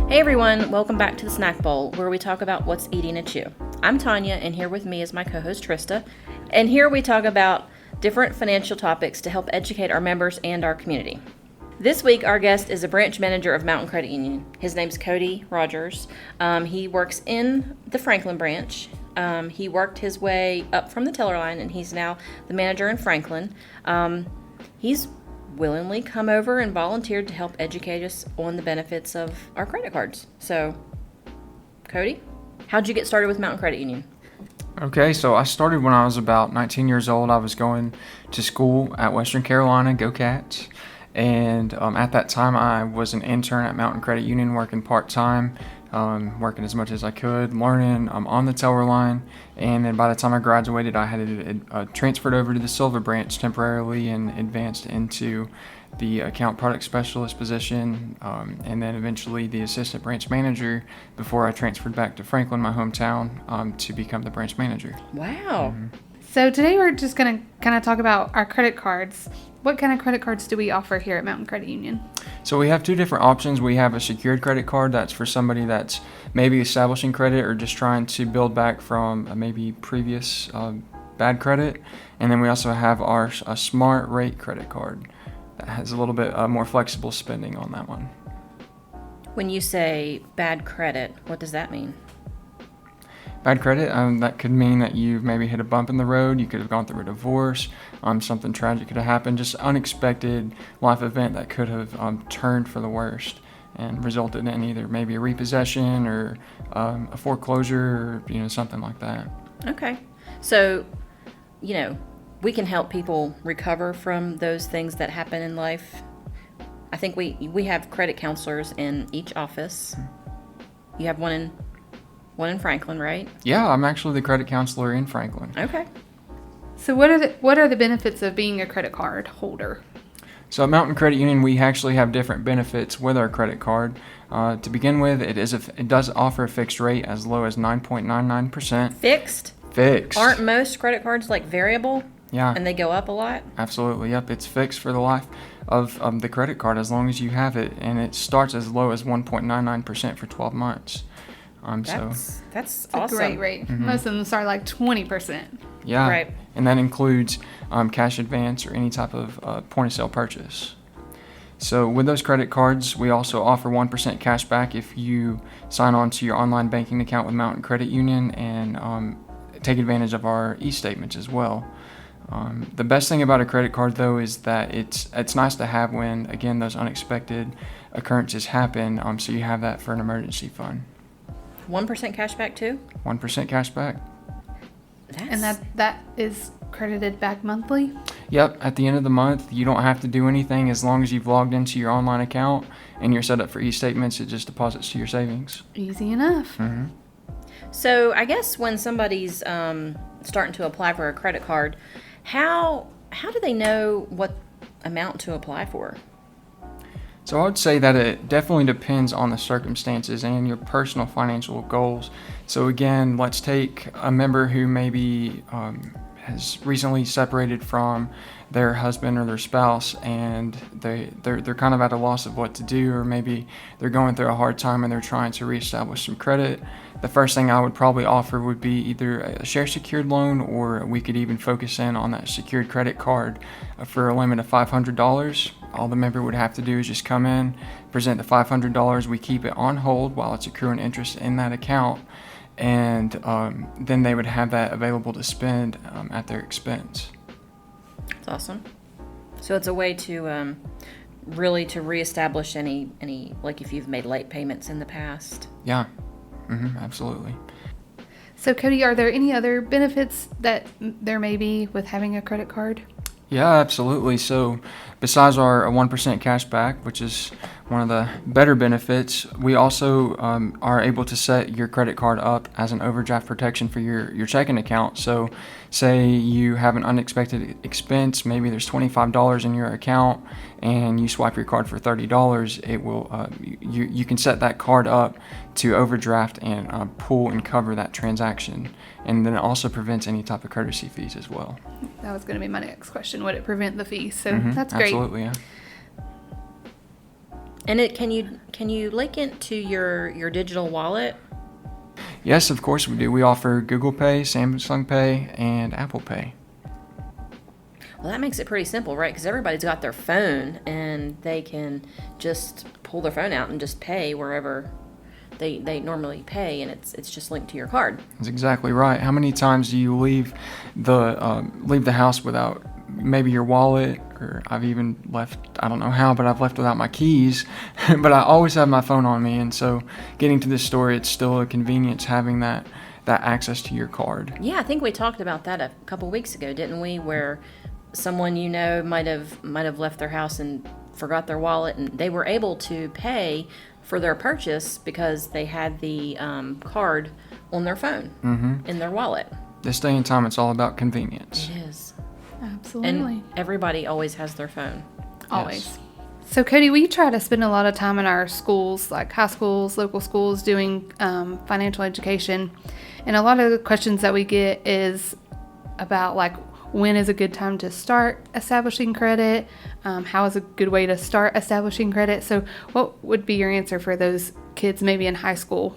Hey everyone, welcome back to the Snack Bowl, where we talk about what's eating at you. I'm Tanya, and here with me is my co-host Trista, and here we talk about different financial topics to help educate our members and our community. This week, our guest is a branch manager of Mountain Credit Union. His name's Cody Rodgers. He works in the Franklin branch. He worked his way up from the teller line, and he's now the manager in Franklin. He's willingly come over and volunteered to help educate us on the benefits of our credit cards. So, Cody, how'd you get started with Mountain Credit Union? Okay, so I started when I was about 19 years old. I was going to school at Western Carolina, Go Cats. And at that time, I was an intern at Mountain Credit Union, working part-time, working as much as I could, learning on the teller line. And then by the time I graduated, I had transferred over to the Silver branch temporarily and advanced into the account product specialist position, and then eventually the assistant branch manager before I transferred back to Franklin, my hometown, to become the branch manager. Wow. Mm-hmm. So today we're just going to kind of talk about our credit cards. What kind of credit cards do we offer here at Mountain Credit Union? So we have two different options. We have a secured credit card that's for somebody that's maybe establishing credit or just trying to build back from maybe previous bad credit. And then we also have a smart rate credit card that has a little bit more flexible spending on that one. When you say bad credit, what does that mean? Bad credit, that could mean that you've maybe hit a bump in the road. You could have gone through a divorce. Something tragic could have happened. Just unexpected life event that could have turned for the worst and resulted in either maybe a repossession or a foreclosure or something like that. Okay. So, we can help people recover from those things that happen in life. I think we have credit counselors in each office. You have one in Franklin, right? Yeah, I'm actually the credit counselor in Franklin. Okay. So what are the benefits of being a credit card holder? So at Mountain Credit Union, we actually have different benefits with our credit card. To begin with, it does offer a fixed rate as low as 9.99%. Fixed? Fixed. Aren't most credit cards like variable? Yeah. And they go up a lot? Absolutely, yep. It's fixed for the life of the credit card as long as you have it, and it starts as low as 1.99% for 12 months. That's It's awesome. a great rate. Mm-hmm. Most of them start like 20%. Yeah, Right. And that includes cash advance or any type of point-of-sale purchase. So with those credit cards, we also offer 1% cash back if you sign on to your online banking account with Mountain Credit Union and take advantage of our e-statements as well. The best thing about a credit card, though, is that it's nice to have when, again, those unexpected occurrences happen, so you have that for an emergency fund. 1% cash back too? 1% cash back. And that is credited back monthly? Yep, at the end of the month, you don't have to do anything as long as you've logged into your online account and you're set up for e-statements. It just deposits to your savings. Easy enough. Mm-hmm. So I guess when somebody's starting to apply for a credit card, how do they know what amount to apply for? So I would say that it definitely depends on the circumstances and your personal financial goals. So again, let's take a member who maybe has recently separated from their husband or their spouse, and they're kind of at a loss of what to do, or maybe they're going through a hard time and they're trying to reestablish some credit. The first thing I would probably offer would be either a share secured loan, or we could even focus in on that secured credit card for a limit of $500. All the member would have to do is just come in, present the $500. We keep it on hold while it's accruing interest in that account, and then they would have that available to spend at their expense. That's awesome. So it's a way to really to reestablish any like if you've made late payments in the past. Yeah, absolutely. So Cody, are there any other benefits that there may be with having a credit card? Yeah, absolutely. So besides our 1% cash back, which is one of the better benefits, we also are able to set your credit card up as an overdraft protection for your checking account. So say you have an unexpected expense, maybe there's $25 in your account and you swipe your card for $30, it will you can set that card up to overdraft and pull and cover that transaction. And then it also prevents any type of courtesy fees as well. That was going to be my next question. Would it prevent the fees? So that's great. Absolutely, yeah. And can you link it to your digital wallet? Yes, of course we do. We offer Google Pay, Samsung Pay, and Apple Pay. Well, that makes it pretty simple, right? Because everybody's got their phone, and they can just pull their phone out and just pay wherever they normally pay, and it's just linked to your card. That's exactly right. How many times do you leave the house without maybe your wallet, or I've even left, I don't know how, but I've left without my keys, but I always have my phone on me, and so getting to this store, it's still a convenience having that access to your card. Yeah, I think we talked about that a couple weeks ago, didn't we? Where someone might have left their house and forgot their wallet, and they were able to pay for their purchase because they had the card on their phone in their wallet. This day and time, it's all about convenience. It is. Absolutely. And everybody always has their phone. Always. Yes. So, Cody, we try to spend a lot of time in our schools, like high schools, local schools, doing financial education. And a lot of the questions that we get is about, like, when is a good time to start establishing credit? How is a good way to start establishing credit? So what would be your answer for those kids maybe in high school?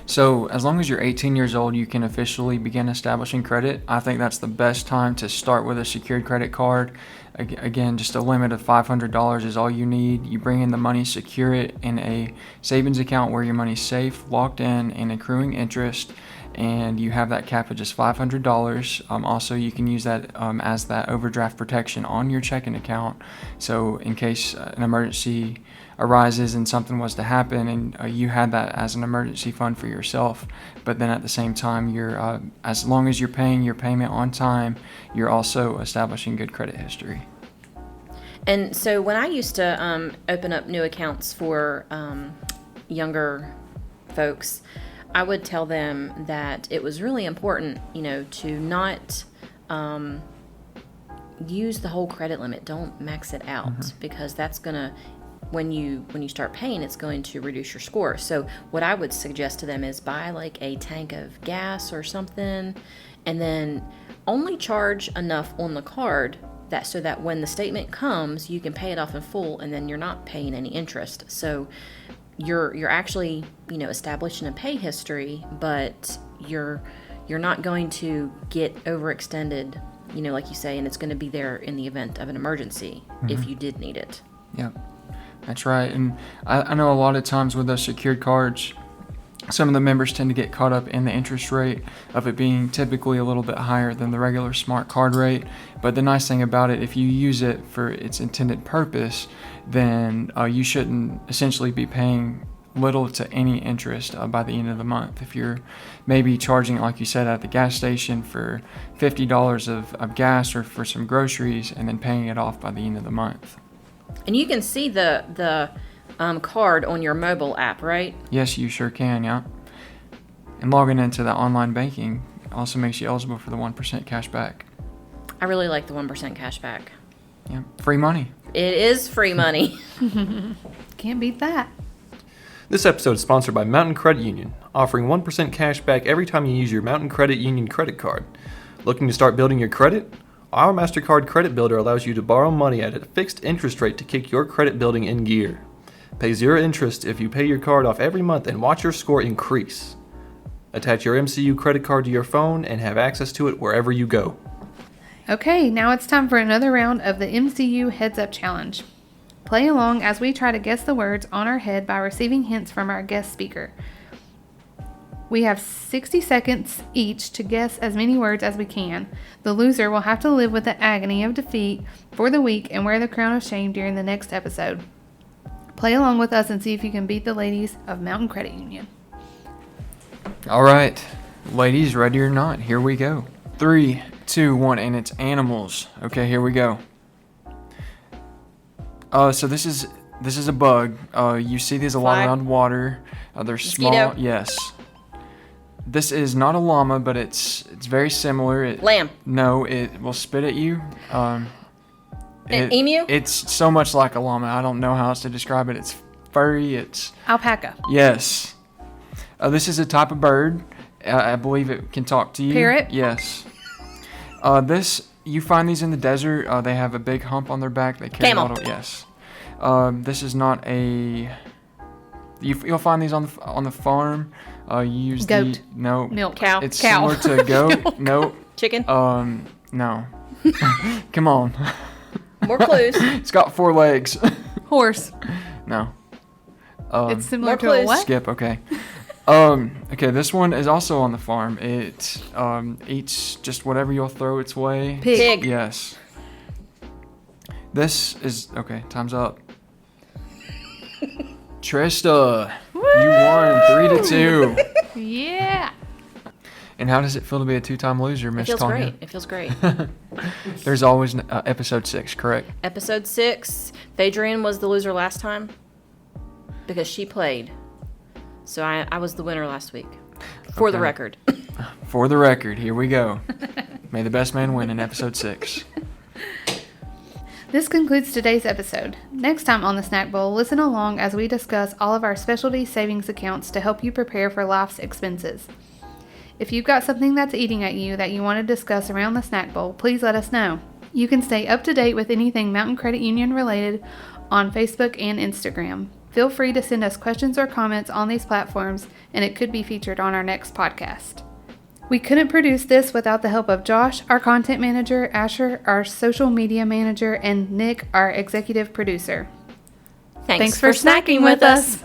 So as long as you're 18 years old, you can officially begin establishing credit. I think that's the best time to start with a secured credit card. Again, just a limit of $500 is all you need. You bring in the money, secure it in a savings account where your money's safe, locked in, and accruing interest. And you have that cap of just $500. Also, you can use that as that overdraft protection on your checking account. So in case an emergency arises and something was to happen, and you had that as an emergency fund for yourself, but then at the same time, you're as long as you're paying your payment on time, you're also establishing good credit history. And so when I used to open up new accounts for younger folks, I would tell them that it was really important, to not use the whole credit limit. Don't max it out, because that's gonna, when you start paying, it's going to reduce your score. So what I would suggest to them is buy like a tank of gas or something, and then only charge enough on the card so that when the statement comes, you can pay it off in full, and then you're not paying any interest. So you're actually, establishing a pay history, but you're not going to get overextended, like you say, and it's going to be there in the event of an emergency if you did need it. Yeah, that's right. And I know a lot of times with those secured cards, some of the members tend to get caught up in the interest rate of it being typically a little bit higher than the regular smart card rate. But the nice thing about it, if you use it for its intended purpose, then you shouldn't essentially be paying little to any interest by the end of the month. If you're maybe charging, like you said, at the gas station for $50 of gas or for some groceries, and then paying it off by the end of the month. And you can see the card on your mobile app, right? Yes, you sure can, yeah. And logging into the online banking also makes you eligible for the 1% cash back. I really like the 1% cash back. Yeah, free money. It is free money. Can't beat that. This episode is sponsored by Mountain Credit Union, offering 1% cash back every time you use your Mountain Credit Union credit card. Looking to start building your credit? Our MasterCard Credit Builder allows you to borrow money at a fixed interest rate to kick your credit building in gear. Pay zero interest if you pay your card off every month and watch your score increase. Attach your MCU credit card to your phone and have access to it wherever you go. Okay, now it's time for another round of the MCU Heads Up Challenge. Play along as we try to guess the words on our head by receiving hints from our guest speaker. We have 60 seconds each to guess as many words as we can. The loser will have to live with the agony of defeat for the week and wear the crown of shame during the next episode. Play along with us and see if you can beat the ladies of Mountain Credit Union. All right, ladies, ready or not, here we go. 3, 2, 1, and it's animals. Okay, here we go. So this is a bug. You see these a lot Fly. around water. They're small. Mosquito. Yes. This is not a llama, but it's very similar. Lamb. No, it will spit at you. An emu? It's so much like a llama. I don't know how else to describe it. It's furry. It's Alpaca. yes. This is a type of bird. I believe it can talk to you. Parrot? Yes. You find these in the desert. They have a big hump on their back. They carry Camel. a lot of, yes. This is not a. You'll find these on the farm. You use Goat. no Milk. Cow. It's Cow. similar to goat. Nope. Chicken. No. Come on. More clues. It's got 4 legs. Horse. No. It's similar more to a clues. what? Skip. Okay. Okay. This one is also on the farm. It eats just whatever you'll throw its way. Pig. Yes. This is okay. Time's up. Trista, you won 3-2. Yeah. And how does it feel to be a 2-time loser, It Miss feels Tanya? great. It feels great. There's always episode 6, correct? Episode 6. Phaedrian was the loser last time because she played. So I was the winner last week. For the Okay. record. For the record, here we go. May the best man win in episode 6. This concludes today's episode. Next time on the Snack Bowl, listen along as we discuss all of our specialty savings accounts to help you prepare for life's expenses. If you've got something that's eating at you that you want to discuss around the Snack Bowl, please let us know. You can stay up to date with anything Mountain Credit Union related on Facebook and Instagram. Feel free to send us questions or comments on these platforms, and it could be featured on our next podcast. We couldn't produce this without the help of Josh, our content manager, Asher, our social media manager, and Nick, our executive producer. Thanks for snacking with us.